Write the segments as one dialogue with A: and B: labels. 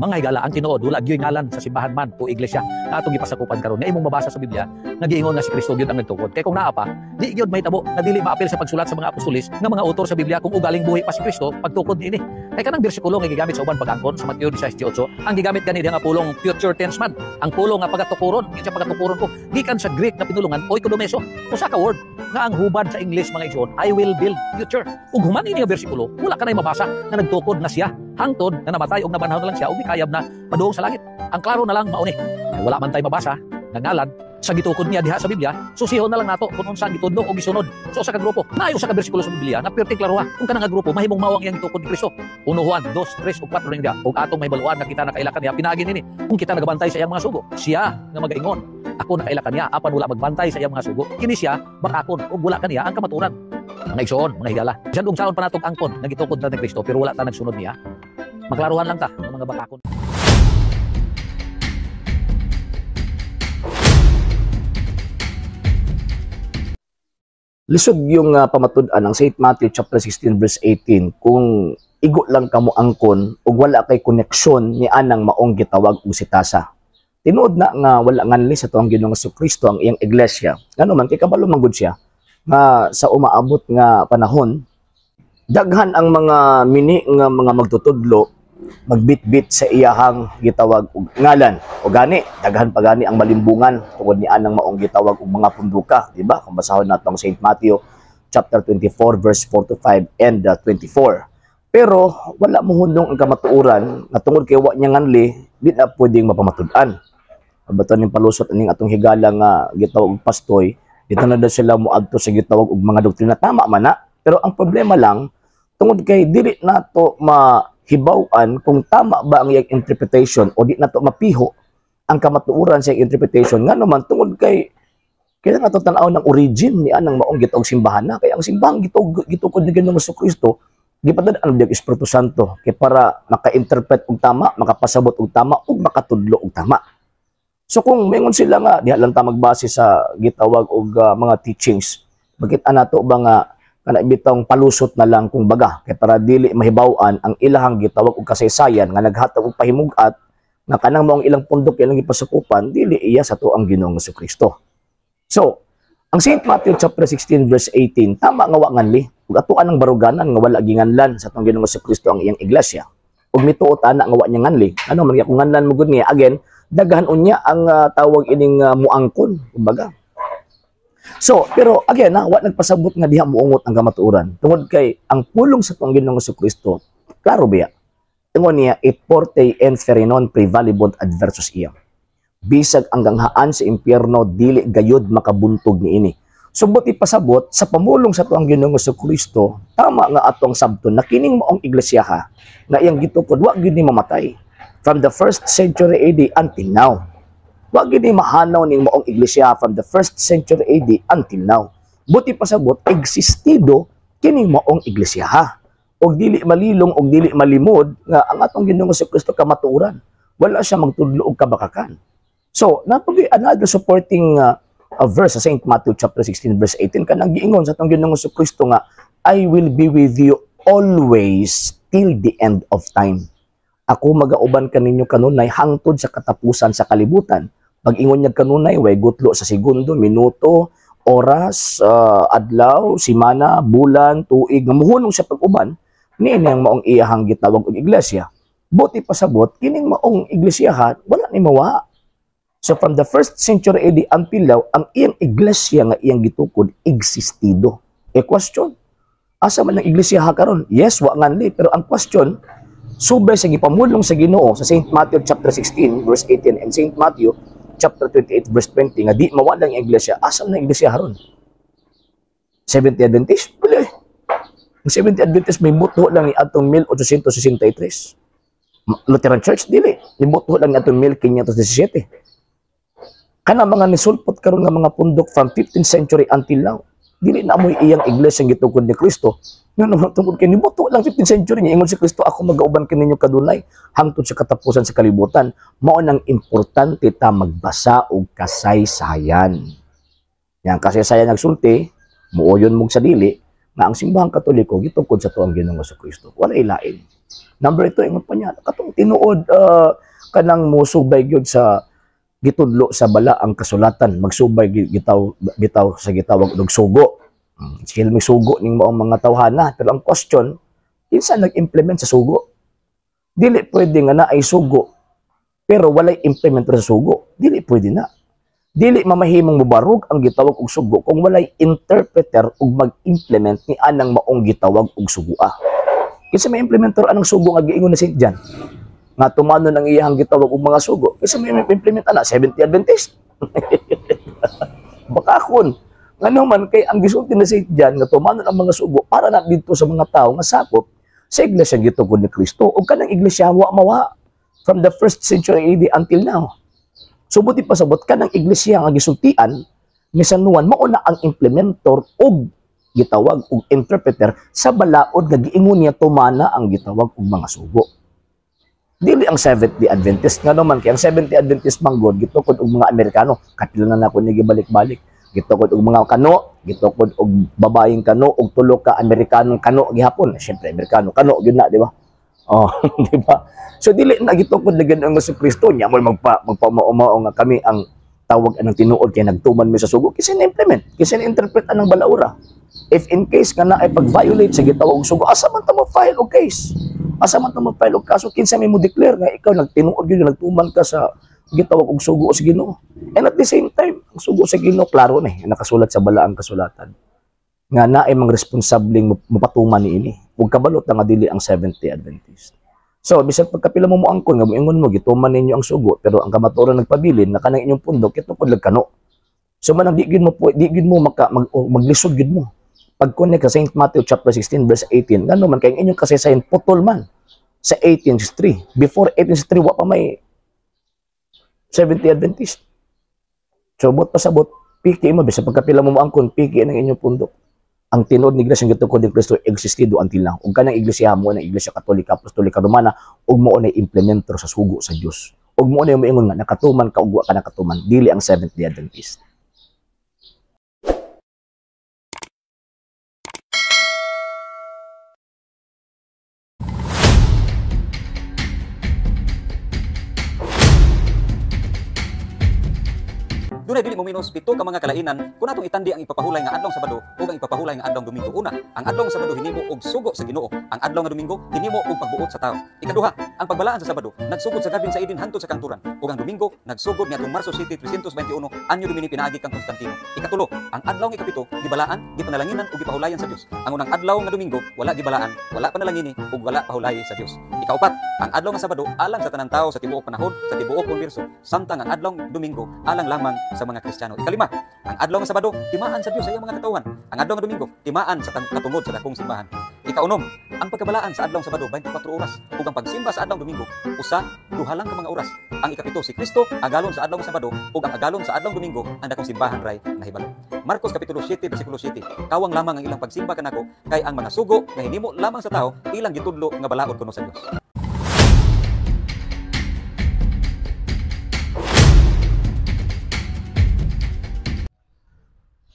A: Mga higala ang tinuod wala gyud ngalan sa simbahan man o iglesia nga atong gipasakupan karon nga imong mabasa sa Biblia nga giingon nga si Kristo gyud ang nagtukod. Kay kung naa pa, di gyud mahitabo na dili maapil sa pagsulat sa mga apostolis nga mga autor sa Biblia kung ugaling buhi pa si Kristo pagtukod niini. Kay kanang bersikulo nga gigamit sa uban pag-angkon sa Mateo 16:8, ang gigamit gani diha nga pulong future tense man. Ang pulong nga pagatukuron, kinsa pagatukuron ko, gikan sa Greek na pinulungan oikodomeso, usa ka word nga ang hubad sa English mga igsoon, I will build future. Ug human ini nga bersikulo, wala kanay mabasa nga nagtukod na siya hangtod na namatay og nabanhaw na lang siya ug mikayab na maduong sa langit. Ang klaro na lang mauni. Wala man tay mabasa nga ngalan sa gitukod niya diha sa Biblia, susihon na lang nato kung unsa gitudlo o gisunod sa usa ka grupo. Naay usa ka bersikulo sa Biblia nga perti klaruha kung kanang nga grupo mahimong mao ang iyang gitukod ni Kristo. 1 Juan 2, 3 ug 4 ning dia. Ug atong mahibaluan nga kita nakailakan niya pinaagi nini kung kita nagabantay sa iyang mga sugo. Siya nga magaingon, ako nakailakan niya apan wala magbantay sa iyang mga sugo. Kini siya bakakon ug wala kaniya ang kamatuoran. Mga igsoon, mga higala. Diyan ug saon pa natong angkon nga gitukod na ni Kristo pero wala ta nagsunod niya. Maklaruhan lang ta ng mga bakakon.
B: Lisod yung pamatud-an ng St. Matthew chapter 16 verse 18 kung igo lang kamo angkon ug wala kay koneksyon ni anang maong gitawag og sitasa. Tinuod na nga wala nganli sa tuang Ginoong Jesucristo ang iyang iglesia. Ngano man kay kabalo man gud siya nga sa umaabot nga panahon daghan ang mga mini nga mga magtutudlo magbitbit sa iyahang gitawag og ngalan o gani daghan pa gani ang malimbungan tungod ni anang maong gitawag og mga punduka, di ba? Kung basahon nato ang St. Matthew chapter 24 verse 4 to 5 and 24. Pero wala mo hundong ang kamatuoran nga tungod kay wa niya nganli di na pwedeng mapamatud-an. Abaton ning palusot aning atong higala nga gitawag og pastoy, dito na daw sila moadto sa gitawag og mga doktrina tama man na. Pero ang problema lang tungod kay dili nato hibaw-an kung tama ba ang iyang interpretation o di na to mapiho ang kamatuoran sa interpretation nga naman tungod kay kaya nga to tan-aw ng origin ni anang maong gitawag simbahan na kaya ang simbahan gitukod ni Ginoong Jesucristo gipadadaan ang Espiritu Santo kay para maka-interpret og tama, makapasabot og tama ug makatudlo og tama. So kung mayingon sila nga diha lang ta magbase sa gitawag og mga teachings, bakit anato ba nga kana bitong palusot na lang kung baga kay para dili mahibaw-an ang ilahang gitawag og kasaysayan nga naghatag og pahimug-at nga kanang maong ilang pundok ilang gipasukupan dili iya sa tuang Ginoong Jesucristo. So, ang St. Matthew chapter 16 verse 18 tama nga wa nganli ug atuan ang baruganan nga wala ginganlan sa tuang Ginoong Jesucristo ang iyang iglesia. Ug mituot ana nga wa niya nganli. Ano man kung nganlan mo gud niya again daghan unya ang tawag ining muangkon kumbaga. So, pero again, wa nagpasabot nga diha muungot ang kamatuoran. Tungod kay ang pulong sa tuang Ginoong Jesucristo, klaro biya. Tungod niya, et porte inferinon prevalibunt adversus iam. Bisag ang ganghaan sa impyerno, dili gayud makabuntog niini. Subot ipasabot, sa pamulong sa tuang Ginoong Jesucristo, tama nga atong sabton na kining maong iglesiyaha, nga iyang gitukod, wa gyud ni mamatay. From the 1st century AD until now. Wa gyud ni mahanaw ning maong iglesia from the 1st century AD until now. Buti pasabot existido kining maong iglesia. Og dili malilong og dili malimod nga ang atong Ginoong Jesucristo kamatuoran. Wala siya magtudlo og kabakakan. So, napagi another supporting verse sa St. Matthew chapter 16 verse 18 kanang giingon sa atong Ginoong Jesucristo nga I will be with you always till the end of time. Ako magauban kaninyo kanunay hangtod sa katapusan sa kalibutan. Pag-ingon niya kanunay, way gutlo sa segundo, minuto, oras, adlaw, simana, bulan, tuig, nga muhunong sa pag-uban, niini ang maong iyahang gitawag og iglesia. Buti pasabot, kining maong iglesiyahan, wala ni mawa. So from the 1st century AD until now, ang iyang iglesia nga iyang gitukod, existido. Question, asa man ang iglesiyaha karon? Yes, wa nganli, pero ang question, subay sa gipamulong sa Ginoo sa St. Matthew chapter 16 verse 18 and St. Matthew chapter 28 verse 20 nga di mawala ang iglesia. Asam na iglesia haron? 70 Adventist? Wala. Ang 70 Adventist may buto lang ni atong 1863. Lutheran Church dili. May buto lang ni atong 1517. Kana mga nisulpot karon nga mga pundok from 15th century until now. Dili na amoy iyang iglesia nga gitukod ni Kristo. Nga naman tungkol kay nibuto lang 15th century niya ingon si Kristo ako magauban kaninyo kadulay hangtod sa katapusan sa kalibutan. Mao nang importante ta magbasa og kasaysayan. Yang kasaysayan nagsulti muuyon mong sa dili nga ang simbahang Katoliko gitukod sa tuang Ginoong Jesucristo. Wala ilain. Number 2, ingon pa niya, katong tinuod kanang musubay gyud sa gitudlo sa bala ang kasulatan, magsubay bitaw sa gitawag og sugo. Sila may sugo ning maong mga tawhana, pero ang question, kinsa nag-implement sa sugo? Dili pwede nga na ay sugo pero walay implementer sa sugo. Dili pwede na. Dili mamahimong mubarog ang gitawag og sugo kung walay interpreter ug mag-implement ni anang maong gitawag og sugua. Kinsa may implementer anang sugo nga giingon na St. John? Nga tumanon ang iyang gitawag og mga sugo. Kinsa may implement ana? Seventh-day Adventist. Bakakon. Ngano man kay ang gisulti na St. John nga tumanon ang mga sugo para na dito sa mga tao nga sakop sa iglesia gitugod ni Kristo ug kanang iglesia wa mawa from the 1st century AD until now. Subuti pasabot kanang iglesia nga gisultian ni San Juan mao na ang implementor ug gitawag og interpreter sa balaod nga giingon niya tumana ang gitawag og mga sugo. Dili ang Seventh-day Adventist nga naman kay ang Seventh-day Adventist manggod gitukod og mga Amerikano, kapila na nako ni gibalik-balik. Gitukod og mga kano, gitukod og babaeng kano og tulo ka Amerikanong kano gihapon. Syempre Amerikano kano gyud na, di ba? Oh, di ba? So dili na gitukod na gyud ang Kristo niya mo magpamao nga kami ang tawag anang tinuod kay nagtuman mi sa sugo kasi na-implement, kasi na-interpret anang balaura. If in case ka na ay pag-violate sa gitawag og sugo, asa man ta mo file og case? Asa man ta mo file og kaso kinsa may mo declare nga ikaw nagtinuod gyud nagtuman ka sa gitawag og sugo sa Ginoo. And at the same time, ang sugo sa Ginoo klaro na nakasulat sa balaang kasulatan. Nga naay mga responsabling mapatuman niini. Ug kabalot nga dili ang Seventh-day Adventist. So, bisag pagkapila mo moangkon nga moingon mo gituman ninyo ang sugo pero ang kamatuoran nagpabilin na kanang inyong pundok kitungod lag kano. So man di gid mo maglisod gid mo. Pag-connect sa St. Matthew chapter 16 verse 18, ngano man kay inyong kasaysayan putol man sa 1863. Before 1863 wa pa may Seventh-day Adventist. So bot pasabot piki mo bisag pagkapila mo moangkon piki ang inyong pundok. Ang tinod ni Iglesia gitungod ni Kristo existido until now. Ug kanang iglesia mo na Iglesia Katolika, Apostolika Romana, ug mo na implementer sa sugo sa Dios. Ug mo na moingon nga nakatuman ka ug wa ka nakatuman, dili ang Seventh-day Adventist.
A: Dunay dili mo minus pito ka mga kalainan kung atong itandi ang ipapahulay nga adlong Sabado ug ang ipapahulay nga adlong Domingo. Una, ang adlong Sabado hinimo og sugo sa Ginoo. Ang adlong nga Domingo hinimo og pagbuot sa tao. Ikaduha, ang pagbalaan sa Sabado nagsugod sa Garden sa Eden hangtod sa kanturan ug ang Domingo nagsugod niadtong Marso City 321 anyo Domini pinaagi kang Konstantino. Ikatulo, ang adlaw nga ikapito gibalaan, gipanalanginan ug gipahulayan sa Dios. Ang unang adlaw nga Domingo wala gibalaan, wala panalangini ug wala pahulayi sa Dios. Ikaupat, ang adlaw nga Sabado alang sa tanan tawo sa tibuok panahon, sa tibuok universo, samtang ang adlaw Domingo alang lamang sa mga Kristiyano. Ikalima, ang adlaw nga Sabado timaan sa Dios sa iyang mga katawhan. Ang adlaw nga Domingo timaan sa katungod sa dakong simbahan. Ikaunom, ang pagkabalaan sa adlaw Sabado 24 oras ug ang pagsimba sa adlaw Domingo duha lang ka mga oras. Ang ikapito si Kristo agalon sa adlaw Sabado ug ang agalon sa adlaw Domingo ang dakong simbahan ray nahibalo. Marcos kapitulo 7 bersikulo 7. Kawang lamang ang ilang pagsimba kanako kay ang mga sugo nga hinimo lamang sa tao ilang gitudlo nga balaod kuno sa Dios.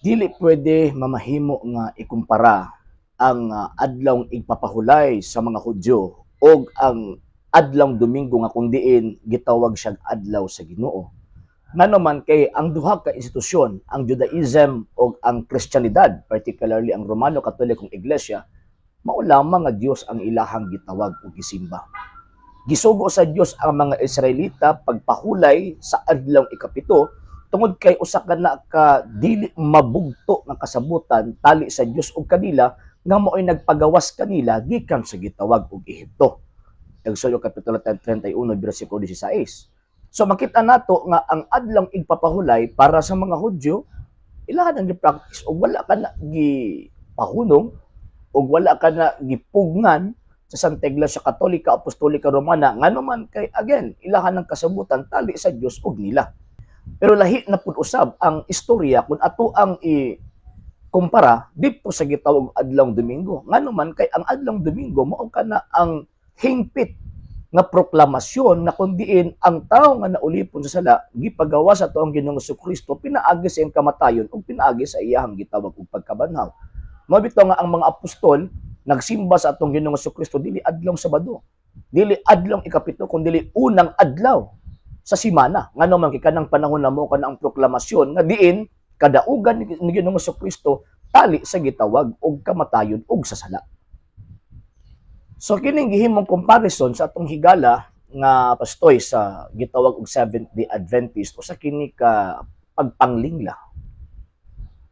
B: Dili pwede mamahimo nga ikumpara ang adlawng igpapahulay sa mga Hudyo o ang adlawng Domingo nga kung diin gitawag siyang adlaw sa Ginoo. Ngano man kay ang duha ka institusyon, ang Judaism o ang Kristyanidad, particularly ang Romano Katolikong Iglesia, mao lamang nga Dios ang ilahang gitawag o gisimba. Gisugo sa Dios ang mga Israelita pagpahulay sa adlawng ikapito tungod kay usa ka na ka dili mabugto nga kasabutan tali sa Dios ug kanila nga mao'y nagpagawas kanila gikan sa gitawag og Ehipto. Exodo kapitulo 31 bersikulo 16. So makita nato nga ang adlong igpapahulay para sa mga Hudyo ilahan ang gi-practice ug wala ka na gipahunong ug wala ka na gipugnan sa Santa Iglesia Katolika Apostolika Romana nganuman kay again ilahan ang kasabutan tali sa Dios ug nila. Pero lahi na pud usab ang istorya kung ato ang kumpara dito sa gitawag adlawng Domingo. Nganuman kay ang adlawng Domingo mao kana ang hingpit nga proklamasyon na kundiin ang tao nga naulipon sa sala gipagawa sa tuong Ginoong Jesucristo pinaagi sa iyang kamatayon ug pinaagi sa iyang gitawag og pagkabanhaw. Mao bitaw nga ang mga apostol nagsimba sa atong Ginoong Jesucristo dili adlaw Sabado, dili adlaw ikapito kun dili unang adlaw sa simana. Ngano man kay kanang panahon namo kanang proklamasyon nga diin kadaugan ni Ginoong Jesucristo tali sa gitawag og kamatayon og sa sala. So kining gihimong comparison sa atong higala nga pastoy sa gitawag og Seventh-day Adventist o sa kini ka pagpanglingla.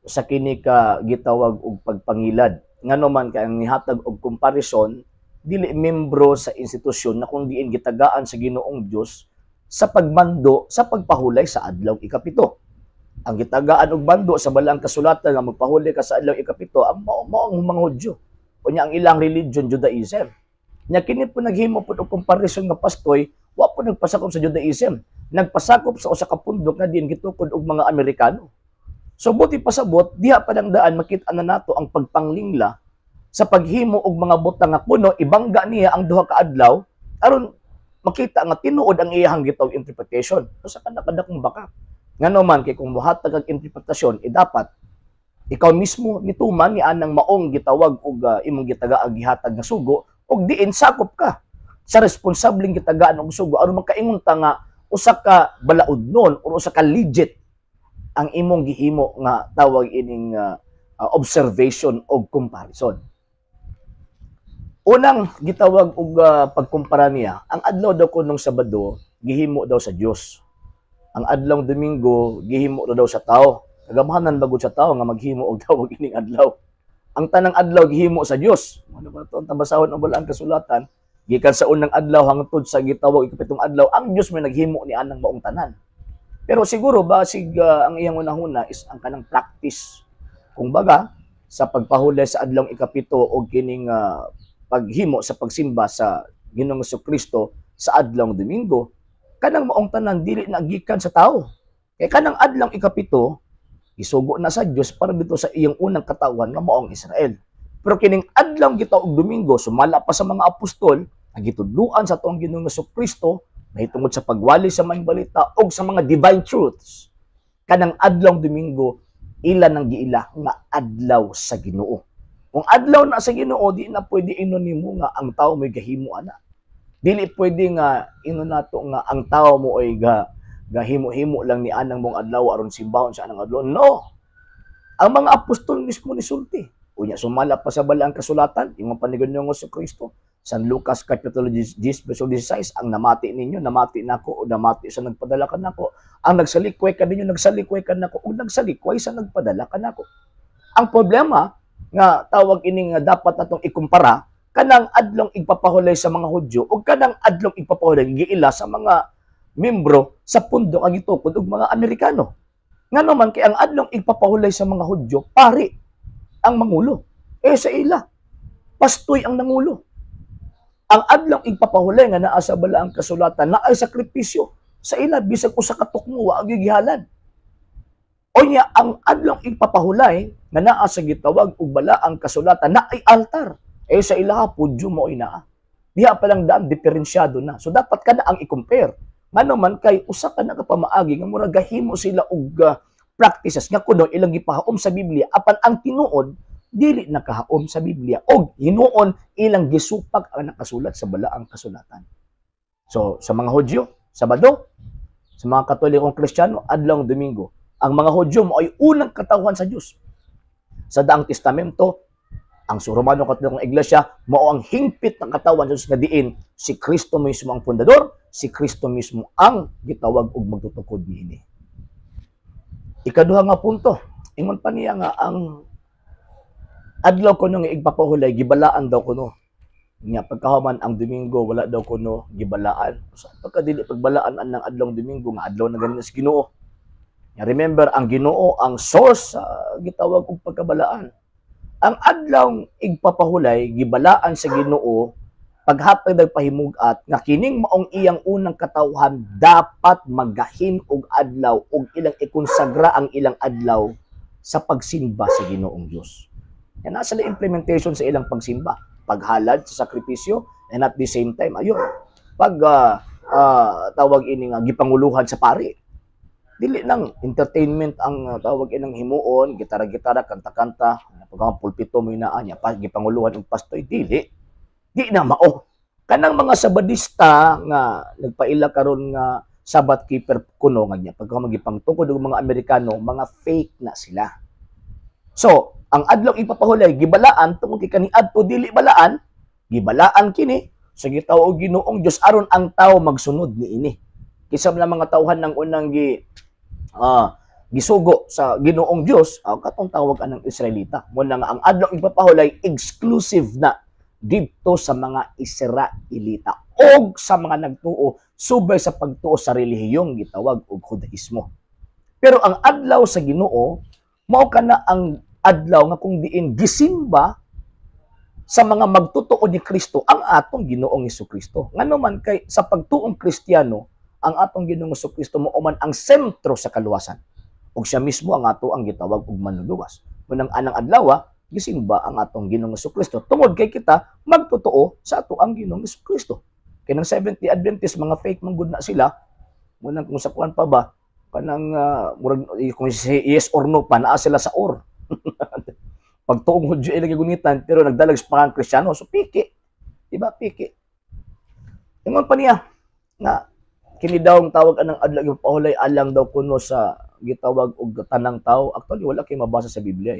B: O sa kini ka gitawag og pagpangilad. Ngano man kay ang nihatag og comparison dili membro sa institusyon na kung diin gitagaan sa Ginoong Dios sa pagmando sa pagpahulay sa adlaw ikapito. Ang gitagaan og bando sa balaang kasulatan nga magpahulay ka sa adlaw ikapito ang mao ang mga Hudyo. Unya ang ilang religion Judaism. Nya kini po naghimo po og comparison nga pastoy, wa po nagpasakop sa Judaism. Nagpasakop sa usa ka pundok nga diin gitukod og mga Amerikano. So buti pasabot diha pa lang daan makita na nato ang pagpanglingla sa paghimo og mga butang nga kuno ibangga niya ang duha ka adlaw aron makita nga tinuod ang iyang gitawag interpretation. So sa kadakong baka. Ngano man kay kung buhatag ang interpretasyon dapat ikaw mismo nituman ni anang maong gitawag og imong gitaga ang gihatag nga sugo og diin sakop ka sa responsableng gitagaan og sugo aron makaingon ta nga usa ka balaudnon o usa ka legit ang imong gihimo nga tawag ining observation og comparison. Unang gitawag og pagkumpara niya, ang adlaw daw kunong Sabado gihimo daw sa Dios. Ang adlaw Domingo gihimo daw sa tao. Kagamahanan bagod sa tao nga maghimo og tawag ining adlaw. Ang tanang adlaw gihimo sa Dios. Ano ba ito? Ang tambasahon ang balaang kasulatan. Gikan sa unang adlaw hangtod sa gitawag ikapitong adlaw, ang Dios may naghimo ni anang maong tanan. Pero siguro basig ang iyang unahuna is ang kanang practice. Kung baga, sa pagpahulay sa adlaw ikapito o kining paghimo sa pagsimba sa Ginoong Jesucristo sa adlaw Domingo, kanang maong tanan dili na gikan sa tao. Kay kanang adlaw ikapito isugo na sa Dios para dito sa iyang unang katawan nga maong Israel. Pero kining adlaw gitawag Domingo sumala pa sa mga apostol nga gitudluan sa atong Ginoong Jesucristo mahitungod sa pagwali sa mga balita o sa mga divine truths. Kanang adlaw Domingo ila nang giila nga adlaw sa Ginoo. Kung adlaw na sa Ginoo di na pwede inon nimo nga ang tawo may gahimo ana. Dili pwede nga inon nato nga ang tawo mo ay gahimo-himo lang ni anang mong adlaw aron simbahon sa anang adlaw. No. Ang mga apostol mismo ni sulti. Unya sumala pa sa balaang kasulatan imong panigadtong Jesucristo. San Lucas Kapitulo 10 verso 16 ang namati ninyo, namati nako o namati sa nagpadala kanako. Ang nagsalikway ka ninyo, nagsalikway ka nako o nagsalikway sa nagpadala kanako. Ang problema nga tawag ini nga dapat natong ikumpara kanang adlong igpapahulay sa mga Hudyo o kanang adlong igpapahulay giila sa mga membro sa pundo ang gitukod og mga Amerikano. Ngano man kay ang adlong igpapahulay sa mga Hudyo, pari ang mangulo. Sa ila, pastoy ang nangulo. Ang adlong igpapahulay nga naa sa balaang kasulatan, naa ay sakripisyo. Sa ila, bisag usa ka tukmo, wa gigihalan. O niya, ang adlong igpapahulay nga naa sa gitawag og balaang kasulatan, na ay altar. Sa ila, pudyo mo ay naa. Diha pa lang daan, diferensyado na. So dapat ka na ang i-compare. Ngano man kay usa ka na kapamaagi nga murag gahimo sila og practices nga kuno ilang gipahaom sa Biblia apan ang tinuod dili nakahaom sa Biblia og hinuon ilang gisupak ang nakasulat sa balaang kasulatan. So sa mga Hudyo, Sabado, sa mga Katolikong Kristiyano, adlaw Domingo. Ang mga Hudyo mo ay unang katawhan sa Dios. Sa Daang Testamento, ang Romano Katolikong Iglesia mao ang hingpit ng katawan sa Dios nga diin si Kristo mismo ang pundador, si Kristo mismo ang gitawag og magtutukod niini. Ikaduha nga punto, ingon pa niya nga ang adlaw kuno nga igpapahulay gibalaan daw kuno. Nya pagkahuman ang Domingo wala daw kuno gibalaan. So pagkadili pagbalaan ang adlaw Domingo nga adlaw na ganin sa Ginoo. Nya remember ang Ginoo ang source sa gitawag og pagkabalaan. Ang adlaw igpapahulay gibalaan sa Ginoo paghatag ng pahimugat nga kining maong iyang unang katawhan dapat magahin og adlaw og ilang ikonsagra ang ilang adlaw sa pagsimba sa Ginoong Dios. Yan nasa na implementation sa ilang pagsimba, paghalad sa sakripisyo and at the same time ayun tawag ini nga gipanguluhan sa pari. Dili lang entertainment ang tawag inang himuon, gitara-gitara, kanta-kanta, pagka pulpito mo inaan niya, gipanguluhan og pastoy, dili. Di na mao. Kanang mga sabadista nga nagpaila karon nga Sabbath keeper kuno nga niya, pagka magipangtukod og mga Amerikano, mga fake na sila. So, ang adlaw ipapahulay gibalaan tungod kay kaniadto dili balaan, gibalaan kini sa gitaw og Ginoong Dios aron ang tawo magsunod niini. Kisab na mga tawhan ng unang gisugo sa Ginoong Dios, katong tawag anang Israelita. Mo na nga ang adlaw ipapahulay exclusive na dito sa mga Israelita o sa mga nagtuo subay sa pagtuo sa relihiyong gitawag og Judaismo. Pero ang adlaw sa Ginoo mao kana ang adlaw nga kung diin gisimba sa mga magtutuo ni Kristo ang atong Ginoong Hesukristo. Ngano man kay sa pagtuong Kristiyano, ang atong Ginoong Hesukristo mao man ang sentro sa kaluwasan. Ug siya mismo ang ato ang gitawag og manluluwas. Munang anang adlaw, gisimba ang atong Ginoong Hesukristo tungod kay kita magtutuo sa ato ang Ginoong Hesukristo. Kay nang 70 Adventist mga fake man gud na sila. Munang kung sa kuan pa ba kanang kung yes or no pa naa sila sa or. Pagtuong Hudyo ilagay gunitan pero nagdalag sa mga Kristiyano, so piki. Diba piki? Ingon pa niya nga kini daw ang tawag anang adlaw ipahulay alang daw kuno sa gitawag og tanang tao. Actually wala kay mabasa sa Biblia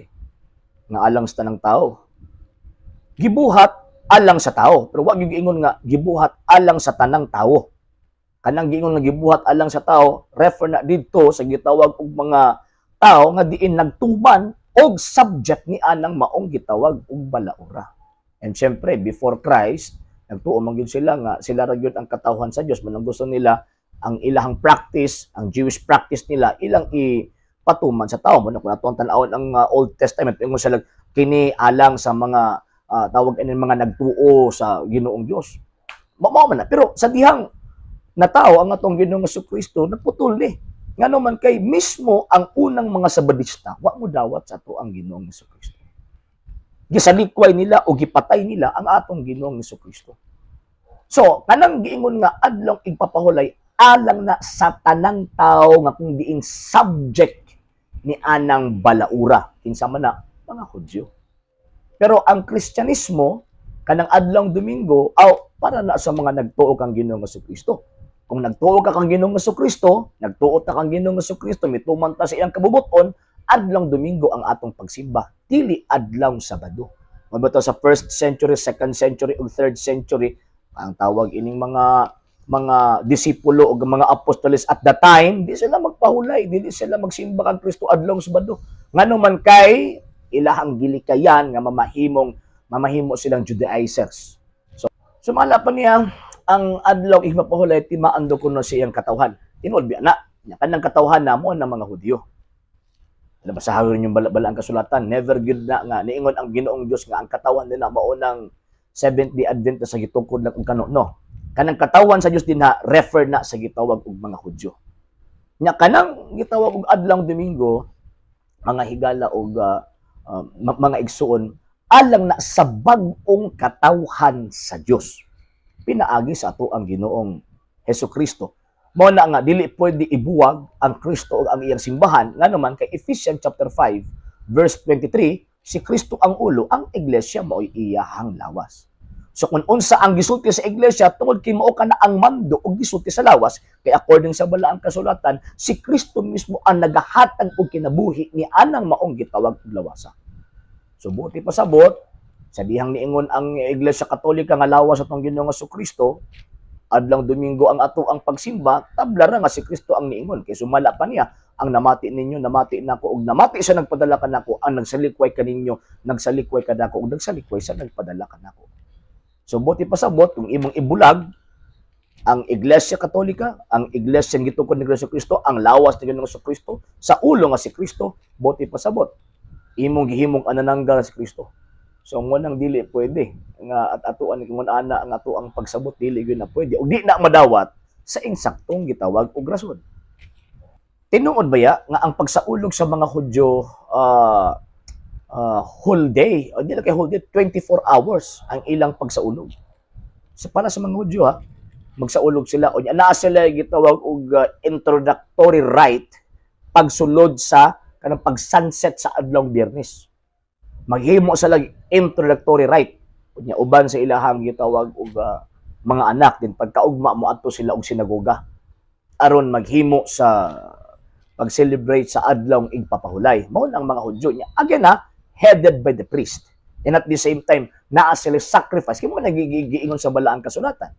B: nga alang sa tanang tao. Gibuhat alang sa tao, pero wag gyud ingon nga gibuhat alang sa tanang tao. Kanang giingon nga gibuhat alang sa tao, refer na didto sa gitawag og mga tao nga diin nagtuman og subject ni anang maong gitawag og balaura. And syempre before Christ, nagtuo man gyud sila nga sila ra gyud ang katawhan sa Dios. Man gusto nila ang ilahang practice, ang Jewish practice nila ilang ipatuman sa tao. Mo kung atong tan-awon ang Old Testament, ingon sila kini alang sa mga tawag ini mga nagtuo sa Ginoong Dios. Mao man na. Pero sa dihang natao ang atong Ginoong Hesukristo naputol ni. Ngano man kay mismo ang unang mga sabadista wa mo dawat sa ato ang Ginoong Hesukristo. Gisalikway nila o gipatay nila ang atong Ginoong Hesukristo. So, kanang giingon nga adlaw ipapahulay alang na sa tanang tao nga kung diin subject ni anang balaura kinsa man na mga Hudyo. Pero ang Kristyanismo kanang adlaw Domingo para na sa mga nagtuo kang Ginoong Hesukristo. Kung nagtuo ka kang Ginoong Hesukristo, nagtuo ta kang Ginoong Hesukristo, mituman ta sa iyang kabubuton, adlaw Domingo ang atong pagsimba, dili adlaw Sabado. Mabato sa 1st century, 2nd century ug 3rd century, ang tawag ining mga disipulo o mga apostoles at the time, di sila magpahulay, di sila magsimba kang Kristo adlaw Sabado. Ngano man kay ilahang gilikayan nga mamahimo silang Judaizers. So sumala pa niya ang adlaw ipapahulay timaando kuno siyang katawhan. Tinulbi na kanang katawhan namo ng mga Hudyo. Nabasahan yung bala-bala ang kasulatan, never good na nga niingon ang Ginoong Dios nga ang katawhan nila mao nang Seventh-day Adventist sa gitungkod lang og kano no. Kanang katawhan sa Dios din na refer na sa gitawag og mga Hudyo. Nya kanang gitawag og adlaw Domingo mga higala og mga igsuon alang na sa bag-ong katawhan sa Dios. Pinaagi sa ato ang Ginoong Hesukristo. Mao na nga dili pwede ibuwag ang Kristo ug ang iyang simbahan ngano man kay Ephesians chapter 5 verse 23 si Kristo ang ulo, ang iglesia mao'y iyahang lawas. So kung unsa ang gisulti sa iglesia tungod kay mao kana ang mando ug gisulti sa lawas kay according sa balaang kasulatan si Kristo mismo ang nagahatag og kinabuhi ni anang maong gitawag og lawasa. So buti pasabot sa dihang niingon ang Iglesia Katolika nga lawas sa atong Ginoong Hesukristo, adlaw Domingo ang ato ang pagsimba, tabla ra nga si Kristo ang niingon. Kay sumala pa niya, ang namati ninyo, namati nako ug namati sa nagpadala kanako, ang nagsalikway kaninyo, nagsalikway kadako ug nagsalikway sa nagpadala kanako. So buti pasabot kung imong ibulag ang Iglesia Katolika, ang Iglesia nga gitungkod ni Kristo, ang lawas ni Ginoong Hesukristo, sa ulo nga si Kristo, buti pasabot. Imong gihimong anananggal si Kristo. So ngunang dili pwede nga at atuan ingon ana ang ato ang pagsabot dili gyud na pwede ug di na madawat sa insaktong gitawag og rason. Tinuod ba ya nga ang pagsaulog sa mga Hudyo whole day o dili kay whole day 24 hours ang ilang pagsaulog. So para sa mga Hudyo magsaulog sila o naa sila gitawag og introductory rite pagsulod sa kanang pag-sunset sa adlaw Biyernes. Maghimo sa lag introductory rite. Unya uban sa ilahang gitawag og mga anak din pagkaugma moadto sila og sinagoga aron maghimo sa pag-celebrate sa adlaw igpapahulay. Mao ang mga Hudyo niya. Again headed by the priest. And at the same time, naa sila sacrifice. Kaya mo nagigiingon sa balaang kasulatan.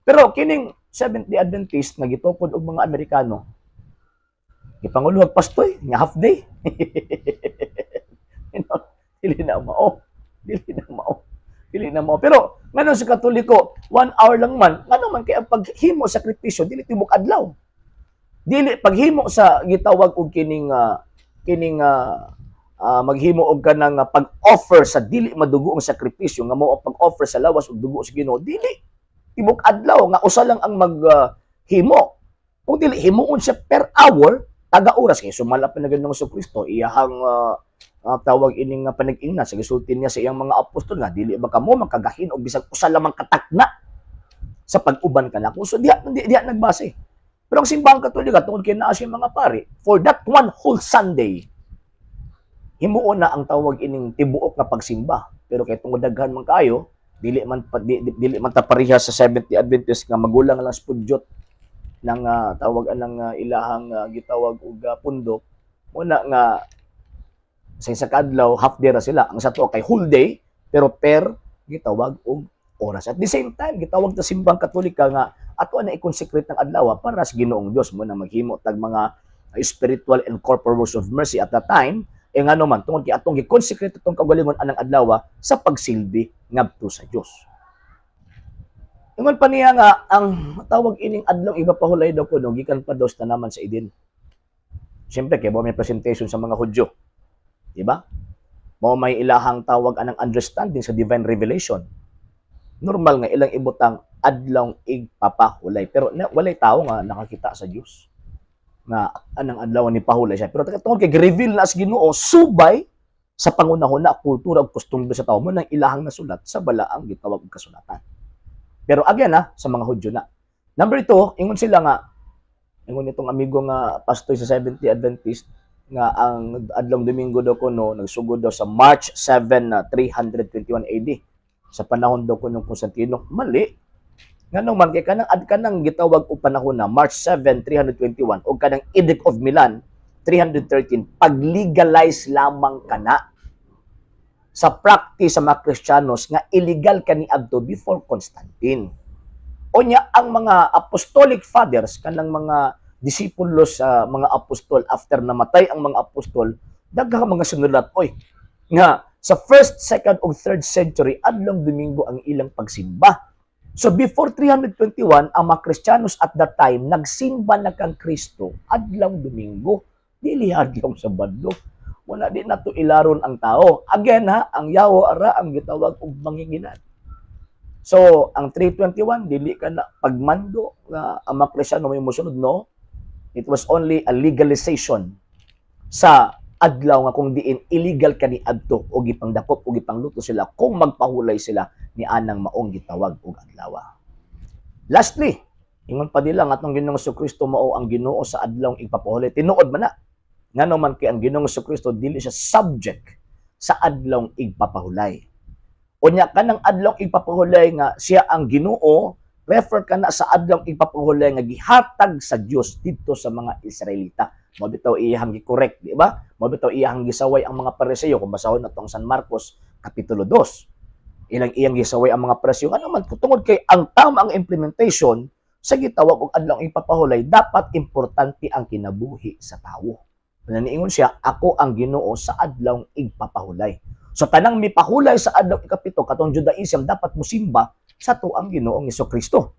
B: Pero kining Seventh-day Adventist nga gitupod og mga Amerikano, gipanguluhag pastoy nga half day. You know, dili na mao. Dili na mao. Pero ngano sa Katoliko, 1 hour lang man, ngano man kay ang paghimo sakripisyo dili tibok adlaw. Dili paghimo sa gitawag og kining maghimo og kanang pag-offer sa dili madugo ang sakripisyo nga mao ang pag-offer sa lawas og dugo sa Ginoo, dili tibok adlaw nga usa lang ang maghimo. Kung dili himuon siya per hour, taga oras kay sumala pa na Ginoong Jesucristo iyahang tawag ining panag-ingna sa gisulti niya sa iyang mga apostol nga dili ba kamo makagahin og bisag usa lamang katakna sa pag-uban kanako. So diha nagbase. Pero ang simbahang Katolika tungod kay naa siya mga pari, for that one whole Sunday, himuon na ang tawag ining tibuok nga pagsimba. Pero kay tungod daghan man kayo, dili man ta pareha sa Seventh-day Adventist nga magulang lang spudyot ng tawag anang ilahang gitawag og pundok. Muna nga sa isa ka adlaw half day ra sila. Ang sa to kay whole day pero per gitawag og oras. At the same time gitawag ta simbang Katolika nga ato na i-consecrate ng adlaw para sa Ginoong Dios mo na maghimo tag mga spiritual and corporal works of mercy at that time. Ngano man tungod kay atong gi-consecrate itong kaugalingon anang adlaw sa pagsilbi ngadto sa Dios. Ingon pa niya nga ang tawag ining adlaw iba pahulay daw kuno gikan pa daw naman sa Eden. Siyempre kay may presentation sa mga Hudyo. Di ba? Mao may ilahang tawag anang understanding sa divine revelation. Normal nga ilang ibutang adlaw igpapahulay pero walay tao nga nakakita sa Dios nga anang adlaw ni pahulay siya. Pero tungod kay reveal na sa Ginoo subay sa pangunahon na kultura ug kostumbre sa tao mo nang ilahang nasulat sa balaang gitawag og kasulatan. Pero again sa mga Hudyo na. Number 2, ingon sila nga ingon itong amigo nga pastor sa Seventh-day Adventist nga ang adlaw Domingo daw kuno nagsugod daw sa March 7, 321 AD. Sa panahon daw kuno Constantino, mali. Ngano man kay kanang gitawag og panahon na March 7, 321 o kanang Edict of Milan 313 pag-legalize lamang kana sa practice sa mga Kristiyanos nga illegal kani adto before Constantine. Onya ang mga apostolic fathers kanang mga disipulos sa mga apostol after namatay ang mga apostol daghang mga sinulat nga sa 1st, 2nd ug 3rd century adlaw Domingo ang ilang pagsimba. So before 321 ang mga Kristiyanos at that time nagsimba na kang Kristo adlaw Domingo, dili adlaw Sabado. Wala di na to ilaron ang tao. Again ang yawo ara ang gitawag og manginginan. So ang 321 dili ka na pagmando nga ang mga Kristiyano may mosunod, no? It was only a legalization sa adlaw nga kung diin illegal kani adto o gipangdakop o gipangluto sila kung magpahulay sila ni anang maong gitawag og adlaw. Lastly, ingon pa nila nga atong Ginoong Jesucristo mao ang Ginoo sa adlaw igpapahulay. Tinuod man na. Ngano man kay ang Ginoong Jesucristo dili siya subject sa adlaw igpapahulay. Unya kanang adlaw igpapahulay nga siya ang Ginoo, refer kana sa adlaw igpapahulay nga gihatag sa Dios didto sa mga Israelita. Mo bitaw iyang gi-correct, di ba? Mo bitaw iyang gisaway ang mga Pariseo kung basahon nato ang San Marcos kapitulo 2. Iyang gisaway ang mga Pariseo. Ano man tungod kay ang tamang implementation sa gitawag og adlaw ipapahulay dapat importante ang kinabuhi sa tawo. Naniingon siya, ako ang Ginoo sa adlaw igpapahulay. So tanang mipahulay sa adlaw ikapito katong Judaism dapat mosimba sa tuang Ginoong Jesucristo.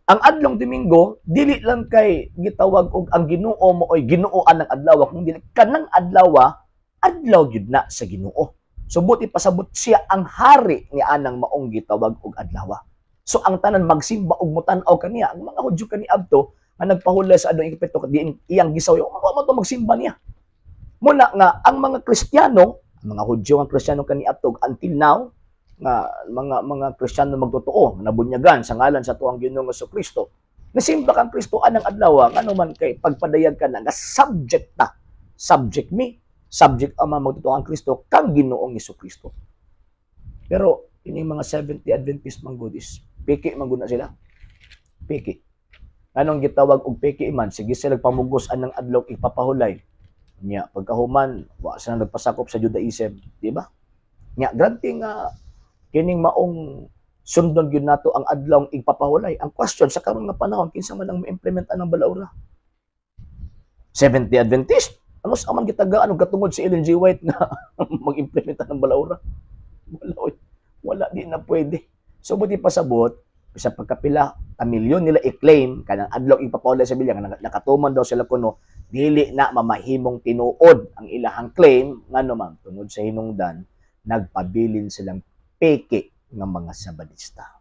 B: Ang adlaw Domingo dili lang kay gitawag og ang Ginoo mo oy Ginooan ng adlaw kung dili kanang adlaw adlaw gyud na sa Ginoo. So buti pasabot siya ang hari ni anang maong gitawag og adlaw. So ang tanan magsimba og mutan-aw kaniya ang mga Hudyo kaniadto nga nagpahulay sa adlaw ikapito diin iyang gisawi mo to magsimba niya. Muna nga ang mga Kristiyano, ang mga Hudyo ang Kristiyano kaniadto until now nga mga Kristiyano magtotoo nabunyagan sa ngalan sa tuang Ginoong Jesucristo Nasimba kang Kristo anang adlaw ano man kay pagpadayag ka na nga subject ta. Subject me, subject ang mga magtutuang Kristo kang Ginoong Hesukristo. Pero ini mga 70 Adventist manggod is piki manggod na sila. Piki. Anong gitawag og piki man, sige sila pamugos anang adlaw ipapahulay. Nya pagkahuman wa sila nagpasakop sa Judaism, di ba? Nya granting kining maong sundon gyud nato ang adlaw ipapahulay. Ang question sa karon nga panahon kinsa man ang ma-implement anang balaura? 70 Adventist. Ano sa man gitagaan og katungod si Ellen G. White na mag-implement anang balaura? Wala di na pwede. So buti pasabot sa pagkapila ka milyon nila i-claim kanang adlaw ipapahulay sa bilya nga nakatuman daw sila kuno dili na mamahimong tinuod ang ilahang claim ngano man tungod sa hinungdan nagpabilin silang peke nga mga Sabadista.